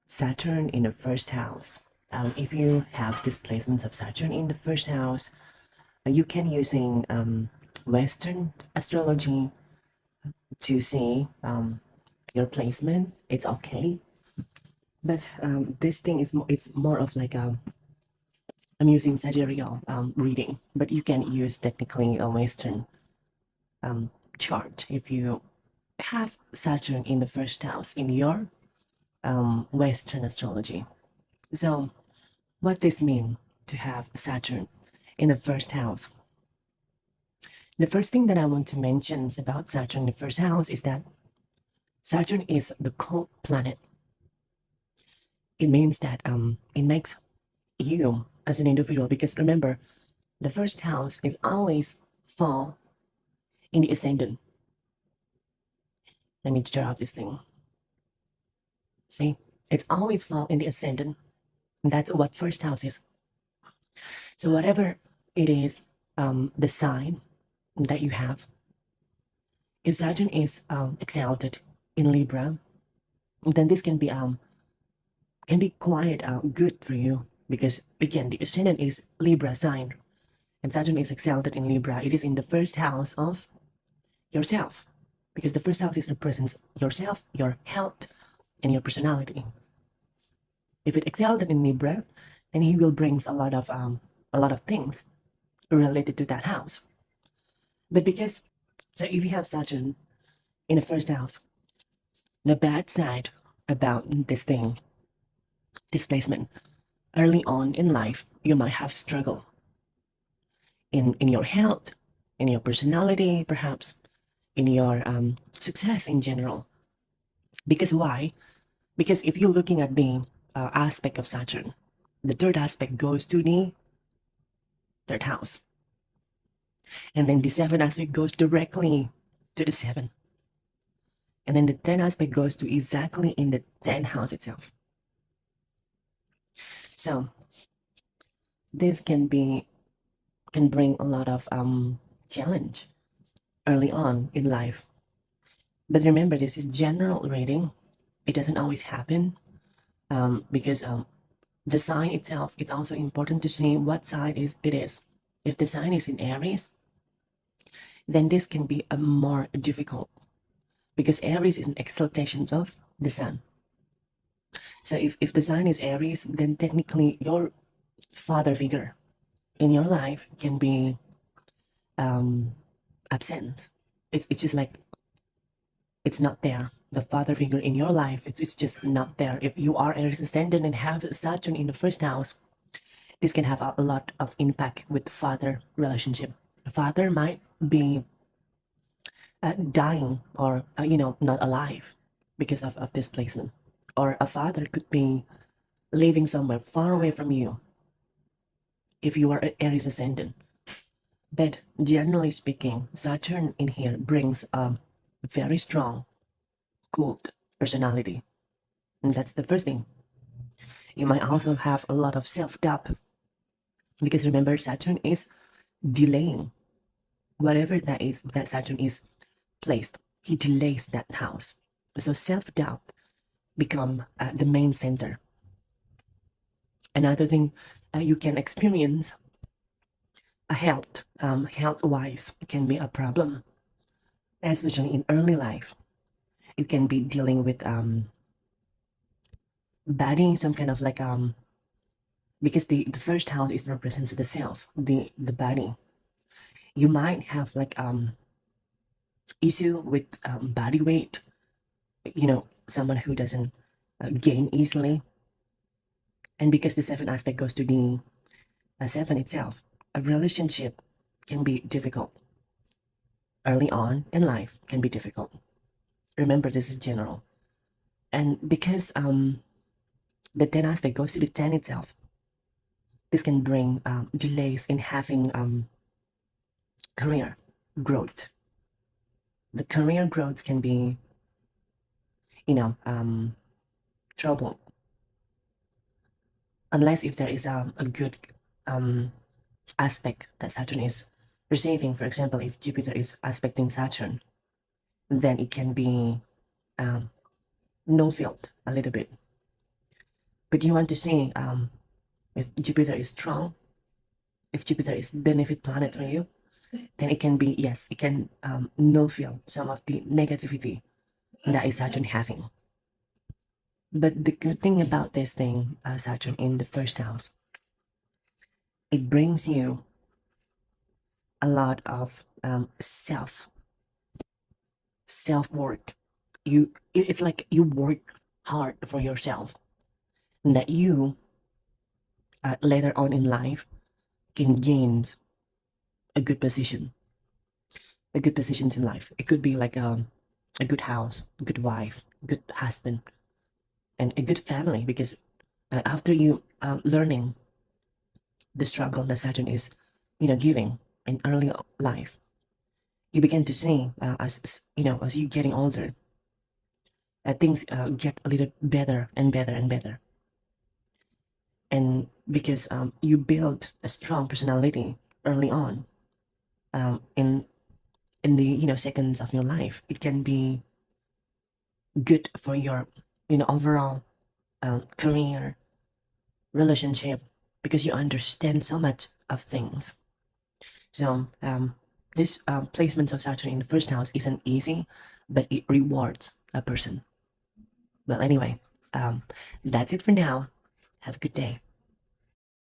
Saturn in the first house. If you have displacements of Saturn in the first house, you can using Western astrology to see your placement. It's okay, but this thing is it's more of like I'm using sidereal reading, but you can use technically a Western um, chart if you have Saturn in the first house in your Western astrology. So, what this mean to have Saturn in the first house? The first thing that I want to mention about Saturn in the first house is that Saturn is the cold planet. It means that it makes you as an individual, because remember, the first house is always fall in the ascendant. Let me draw out this thing. See, it's always fall in the ascendant. And that's what first house is. So whatever it is, the sign that you have, if Saturn is exalted in Libra, then this can be quite good for you, because again the ascendant is Libra sign and Saturn is exalted in Libra. It is in the first house of yourself, because the first house is represents yourself, your health, and your personality. If it exalted in Libra, then he will brings a lot of things related to that house. But because so if you have Saturn in the first house, the bad side about this thing, displacement, early on in life, you might have struggle in your health, in your personality, perhaps in your success in general. Because why? Because if you're looking at the aspect of Saturn, the third aspect goes to the third house. And then the seventh aspect goes directly to the seventh. And then the 10th aspect goes to exactly in the 10th house itself. So this can bring a lot of challenge early on in life. But remember, this is general reading. It doesn't always happen because the sign itself, it's also important to see what sign it is. If the sign is in Aries, then this can be a more difficult, because Aries is an exaltation of the sun. So if the sign is Aries, then technically your father figure in your life can be absent. It's just like it's not there. The father figure in your life, it's just not there. If you are Aries ascendant and have Saturn in the first house, this can have a lot of impact with father relationship. The father might be dying or not alive because of displacement, or a father could be living somewhere far away from you if you are Aries ascendant. But generally speaking, Saturn in here brings a very strong cult personality, and that's the first thing. You might also have a lot of self-doubt, because remember, Saturn is delaying whatever that is that Saturn is placed. He delays that house, so self-doubt become the main center. Another thing you can experience, a health wise can be a problem, especially in early life. You can be dealing with body, some kind of like because the first house is represents the self, the body. You might have like issue with body weight, someone who doesn't gain easily. And because the seventh aspect goes to the seven itself, a relationship can be difficult early on in life, can be difficult. Remember, this is general. And because the 10 aspect goes to the 10 itself, this can bring delays in having career growth. The career growth can be trouble, unless if there is a good aspect that Saturn is receiving. For example, if Jupiter is aspecting Saturn, then it can be null-filled a little bit. But you want to see if Jupiter is strong, if Jupiter is benefit planet for you, then it can be, yes, it can nullify some of the negativity that is Saturn having. But the good thing about this thing, Saturn in the first house, it brings you a lot of self work. It's like you work hard for yourself, and that you later on in life can gain a good position, a good positions in life. It could be like a good house, a good wife, good husband, and a good family. Because after you learning the struggle that Saturn is, giving in early life, you begin to see as you getting older, things get a little better and better and better. And because you build a strong personality early on, in the seconds of your life, it can be good for your overall career, relationship, because you understand so much of things. So this placement of Saturn in the first house isn't easy, but it rewards a person. Well, anyway, that's it for now. Have a good day.